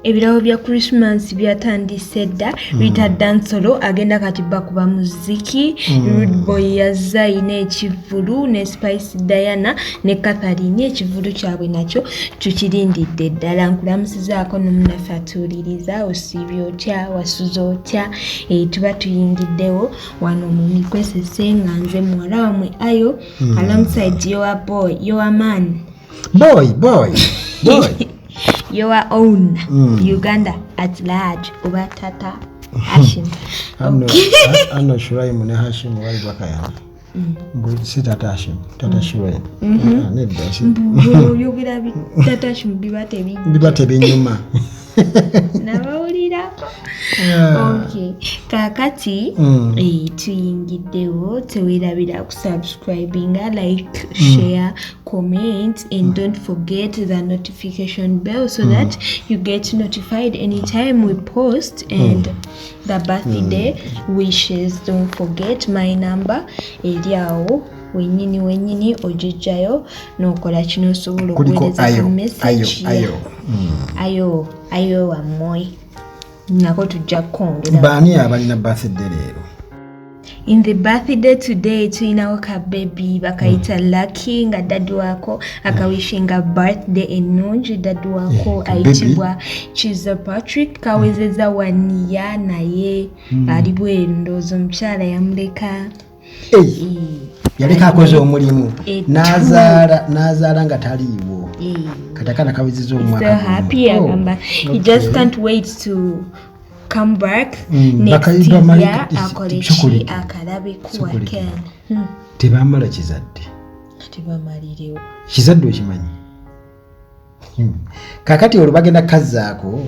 ebirabo bya Christmas byatandise dda Rita Dansolo agenda kati bakuba muziki Rude Boy yazza ine ekivulu ne Spice Diana ne Catherine ekivulu kyabwe nakyo tukirindidde ddala nkulamusizaako n'omunafe atuuliriza osibye otya wasuza otya tuba tuyingiddewo wano mu mikwesese nga nze muwala wamwe Ayo alongside your boy your man boy your own Uganda at large oba Tata Hashim. Ano Shuraim ne Hashim wali bakayana. Si Tata Hashim, Tata Shuraim. Nedda si. Yogera bi Tata Hashim bibate binyuma. Nawulirako. Okay. Kakati tuyingiddewo tewerabira kusubscribinga, like, share, comment and don't forget the notification bell so that you get notified anytime we post and the birthday wishes. Don't forget my number eriawo wenyini ojijjayo nokola kino sobola okuweereza message ayo wammwe nako tujja kwongera baani abalina birthday leero. In the birthday today tuyinawo ka baby bakayita Lucky nga daddy wako akawishinga birthday ennungi daddy wako ayitibwa Chiza Patrick kawezeza waniya naye ali bweru ndowooza omukyala yamuleka yaleka akoze omulimu n'azaala nga taliiwo katakana kawezeza omwaka. So happy agamba he just can't wait to come back next year akoleki akalabe kuwaken tebamala kizadde tebamalirewo kizadde okimanyi kakati olwo bagenda kazaako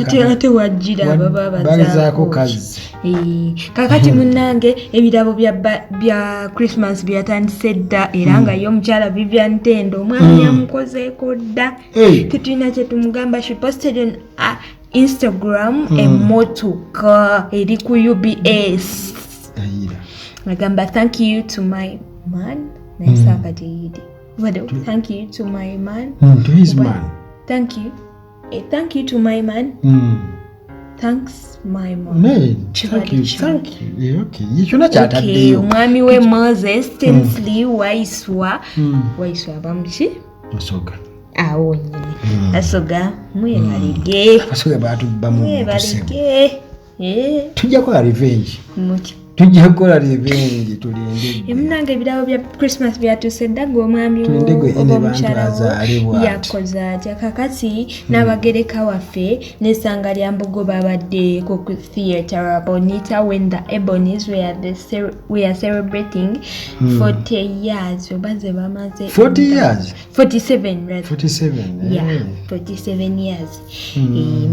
kati ate wajjira baba bazaako kazi kakati munnange ebirabo bya Christmas byatandise dda era nga yo omukyala Vivian Tendo omwami yamukozeeko dda tetulina kye tumugamba. She posted on Instagram emotoka eri ku UBS agamba thank you to my man naisakateyidi thank you to my man to his man thank you to my man thanks my mom thank you okay yikyona kyataddeyo omwami we Moses Tinsley waiswa bamuki Asoga awo nyine Asoga mwebalige tujja kola revenge tulinde emunange ebirabo bya Christmas byatuse dda ng'omwami omukyala yakoza atya kakati n'abagereka waffe n'essanga lya Mbogo babadde ku theatre Bonita when the Ebonies we are celebrating 40 years obaze bamaze 40 years 47 rather 47 yeah 47 years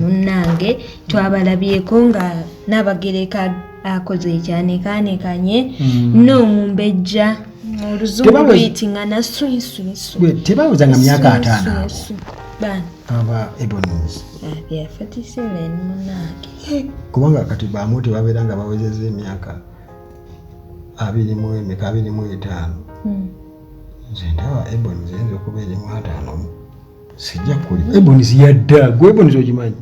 munnange twabalabyeko nga n'abagereka akoze cyane kanekanye n'omumbejja oluzungu luyitanga na swinsu tebawuzanga myaka 5 bana aba Ebonies 47 munange kubanga kati bamu tebabeeranga bawezeza emyaka 25 nze ndaba Ebonies yinza okubeera mu 5 sijja kuli Ebonies yadda gwe Ebonies ogimanyi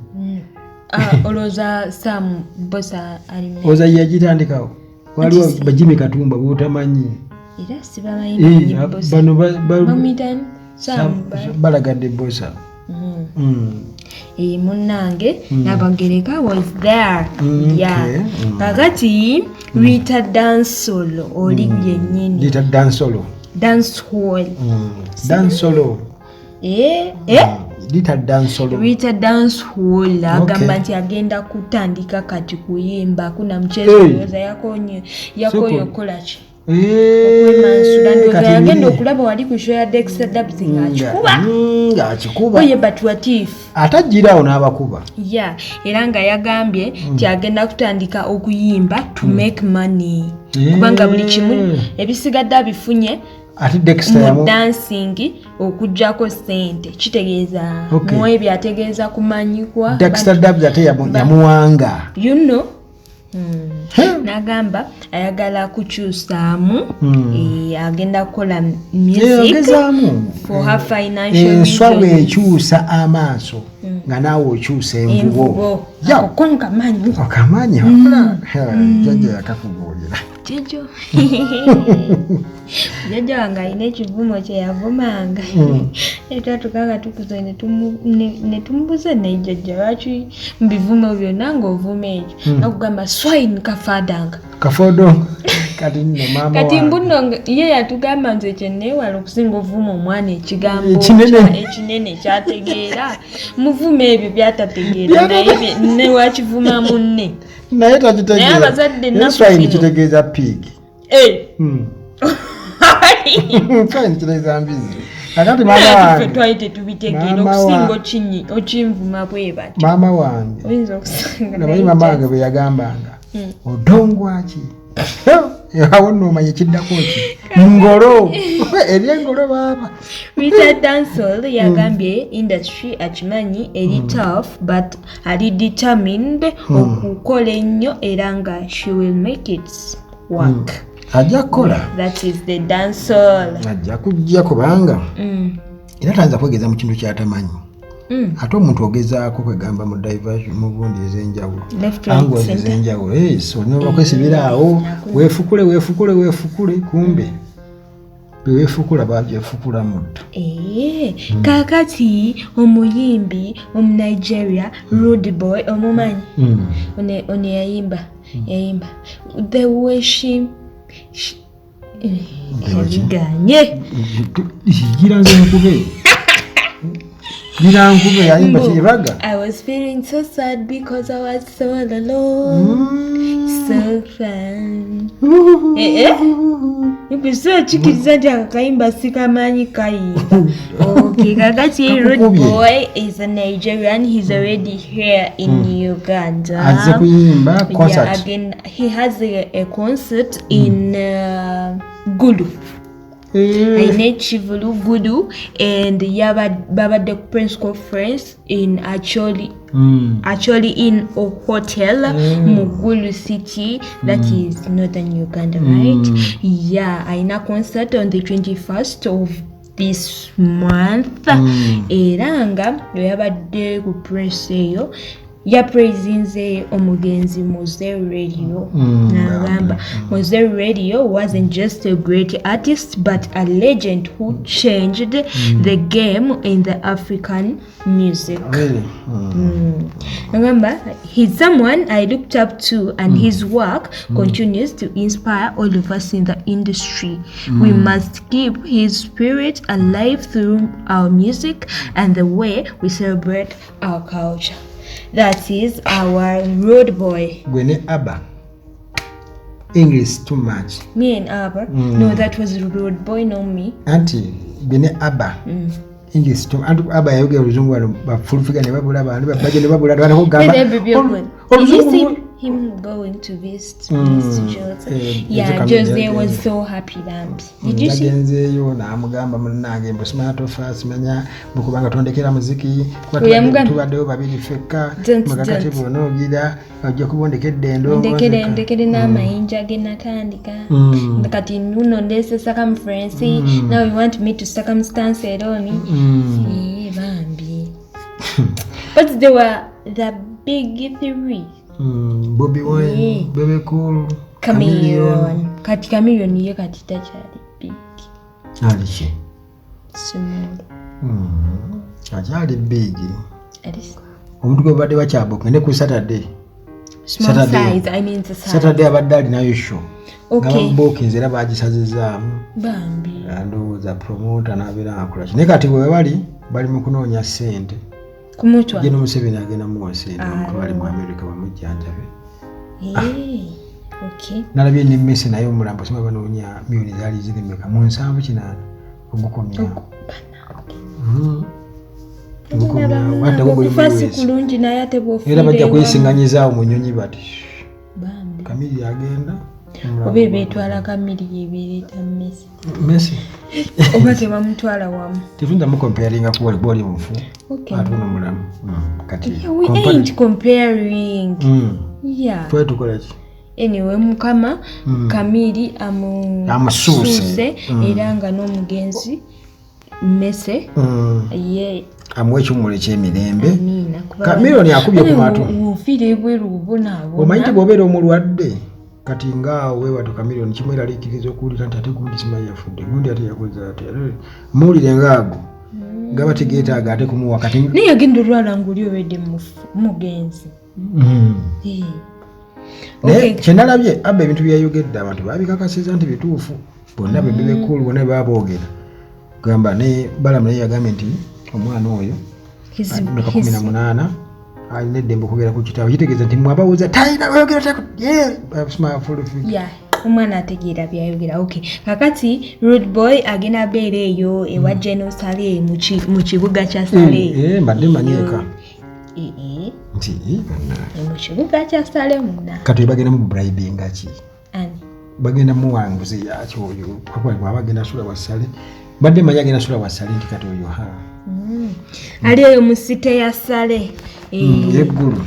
oloza Sam Bosa alime oza yagitandikawo waliwo Bajimi Katumba botamanyi era sibamanyi bano bamitan Sam balagadde Bosa munnange n'abagereka was there kakati Rita Dansolo oli byennyini Rita Dansolo Rita Dansolo agamba nti agenda kutandika kati kuyimba kuna mchezo yoza yakonye okola ki agenda okulaba wali ku show ya Dexter Dubs ng'akikuba oye batwatifu atajjirawo n'abakuba era nga yagambye nti agenda kutandika okuyimba to make money kubanga buli kimu ebisigadde abifunye ati Dexter mu dancing okujjako sente kitegeeza mu ebyo ategeeza kumanyikwa Dexter Dubs ate yamuwanga N'agamba ayagala kukyusaamu agenda kukola music for her financial reasons. Enswa bw'ekyusa amaaso nga naawe okyusa envubo. Ako nkamanyi. Okamanyi? Jjajja yakakubuulira. Jjajja. Jjajja wange alina ekivumo kye yavumanga. Twatukaanga tukuze ne tumubuuza naye jjajja lwaki mu bivumo byonna ng'ovuma ekyo. Nakugamba swine kafadanga. Kafodongo. Kati nno maama wange. Kati mbuno ye yatugamba nze kye neewala okusinga ovuma omwana ekigambo ekinene kyategeera. Muvume ebyo byatategeera naye ne wakivuma munne. Naye takitegeera. Naye abazadde swine kitegeeza pig. Swine kitegeeza mbizi. Akati maama wange. Twali tetubitegeera okusinga okinvuma bwe bati. Maama wange. Oyinza okusanga. Naye maama wange bwe yagambanga. Odongwaki. Awo nno omanye kiddako ki? Ngolo. Eri engolo baaba. Rita Dancehall yagambye industry akimanyi eri tough but ali determined okukola ennyo era nga she will make it work. Ajja kukola. That is the dancehall. Ajja kujja kubanga. Era tanza kwegeza mu kintu kyatamanyi. Ate omuntu ogezaako kwegamba mu diversion mu gundi ez'enjawulo. Ango ez'enjawulo. So noba kwesibira awo weefukule kumbe. Beefukula bagyefukula muddo. Kakati omuyimbi Nigeria Rude Boy omumanyi. One yayimba. The way she yabiganye. Giranze nkube. I was feeling so sad because I was so alone. So fun. Episode chikiriza nti kayimba sikamanyi kayimba. Okay, kakati Rude Boy is a Nigerian. He's already here in Uganda. Aze kuyimba concert. Yeah, again he has a concert in Gulu. Aine Chivulu Gudu and babadde Prince Conference in actually in a hotel Mugulu City that is northern Uganda, right? Yeah, aina concert on the 21st of this month. Eranga yabadde ku Prince eyo yaprezinze omugenzi Mose Radio. Nagamba Mose Radio wasn't just a great artist but a legend who changed the game in the African music. Nagamba he's someone I looked up to and his work continues to inspire all of us in the industry. We must keep his spirit alive through our music and the way we celebrate our culture. That is our Rude Boy. Gwene Abba. English too much. Me and Abba? No, that was Rude Boy, not me. Auntie, Gwene Abba. English too much. Abba yoga oluzungu wano bafulufiga ne babula abantu babaje ne babula abantu okugamba. Did you see him going to visit Jose? Yeah, Jose was so happy that. Did you see? Nagenzeyo namugamba munange mbu smart of us manya mukubanga tondekera muziki tubaddeyo babiri fekka magakati bonogira ojja kubondekedde endongo ndekede n'amayinja genatandika kati nuno ndese circumference now you want me to circumstance eroni bambi. But they were the big three. Bobby Wine, Bebe Cool, Chameleon. Kati Chameleon ye kati takyali big. Alichi. Small. Akyali big. Alice. Omuntu gwe badde bakyabuka ne ku Saturday. Small size, I mean the size. Saturday abadde alinayo show. Okay. Bookings era bagisazizaamu. Bambi. Ndowooza promoter n'abeera akola ki. Ne kati bwe bali mu kunoonya ssente. Kumutwa. Jeno Museveni agenda muwasente ko bali mu America bamujjanjabe. Okay. Nalabye ne Messi naye omulambo sima banoonya milioni zaali zirimeka mu 7 ogukomya. Fasi kulungi naye ate bw'ofuire. Era bajja kuyisinganyizaawo mu nnyonyi bati. Bambi. Kamili agenda. Obe betwala Kamili yebeereta Messi. Messi. Oba tebamutwala wamu. Tevunda mu comparinga ku bwali mufu. Okay. Atuno mulamu. Kati. We ain't comparing. Yeah. Tukola ki? anyway mukama Kamili amusuuse era nga n'omugenzi mmese ye amuwe ekimuli ekyemirembe. Kamili akubye ku matu ufire bweru bubonaabo omanyi nti bw'obeera omulwadde kati ngaawe wato Kamili kimweraliikiriza okuwulira nti ate gundi simanyi yafudde gundi ate yakoze ate muwulire ngaago gaba tegeetaaga ate kumuwa kati naye yagenda olwala ng'oli obedde mugenzi. naye kyenalabye abba ebintu byayogedde abantu baabikakasiza nti bituufu bonna bebekulu bonna baboogera gamba ne Balamu naye yagambye nti omwana oyo emyaka 18 alina eddembe okugera ku kitaawe kitegeeza nti mwabawuza talina oyogera omwana ategeera byayogera. Okay, kakati Rude Boy agenda abeera eyo ewa General Saleh mu kibuga kya Saleh. Mbadde manyeeka nti mu kibuga kya Saleh muna kati bagenda mu bribinga ki ani bagenda mu wanguzi yaki oyo kwa bagenda sula wa Saleh badde manya agenda sula wa Saleh nti kati oyo ali eyo mu site ya Saleh yeggulu.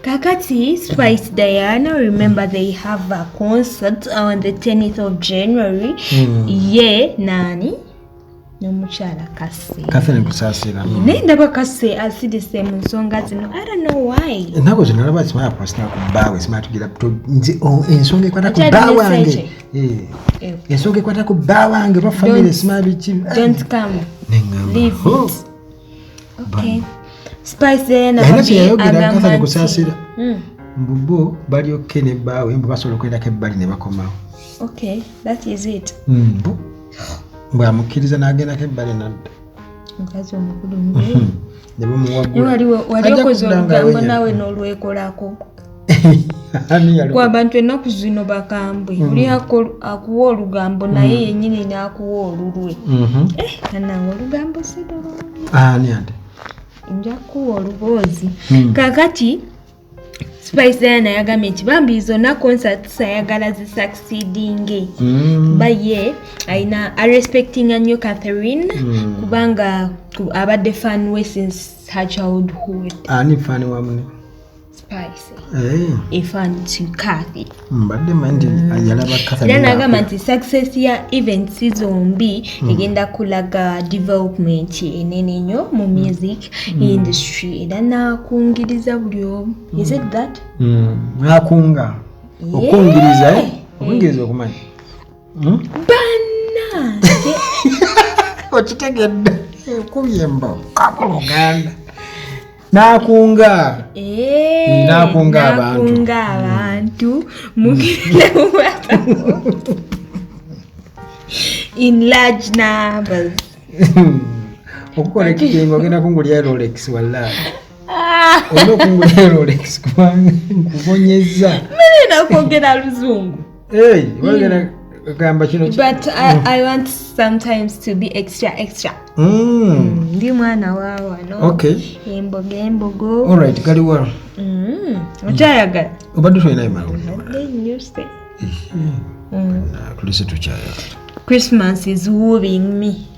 Kakati Spice Diana, remember they have a concert on the 10th of January. Nani n'omukyala Catherine Kusaasira naye ndaba Kase asidise mu nsonga zino. I don't know why ennaku zino nalaba simaya posita ku bbaawe simatugera nze ensonga ekwata ku bbaa wange ensonga ekwata ku bbaa wange oba family simabiki don't come leave it. Okay, Spice Diana Catherine Kusaasira mbubo bali okke ne bbaawe mbu basobola okwendako ebbali ne bakomawo. Okay, that is it. Bwamukkiriza n'agendako ebbali nadda omukazi omukulu wali okoze olugambo naawe n'olwekolako kw'abantu ennaku zino bakambwe oli akuwa olugambo naye yennyini n'akuwa olulwe kanange olugambo sidolongi ani ate nja kuwa oluboozi. Kakati Spice Diana yagambye nti bambi zonna concerts ayagala zisucceedinge kuba ye ayina arespectinga nnyo Catherine kubanga abadde fan we since her childhood. Ani fan wamune Spice a fan to Kathy mbadde mandi ayalaba Catherine then agamba nti success ya events zombi egenda kulaga development enene nnyo mu music industry era nakungiriza buli omu. Is it that? Nakunga okungiriza okungiriza okumanyi bana okitegedde kubyemba kakuluganda nakunga abantu mugenda in large numbers okukola ekigengo ogenda kungulya Rolex wallahi olwo kungulya Rolex kubanga nkubonyeza mimi nakwogera luzungu wagera gamba kino but I want sometimes to be extra ndi mwana wawa no. Okay, embogo alright kaliwa okyayagala obadde tolina imalo tulise tukyayagala. Christmas is wooing me.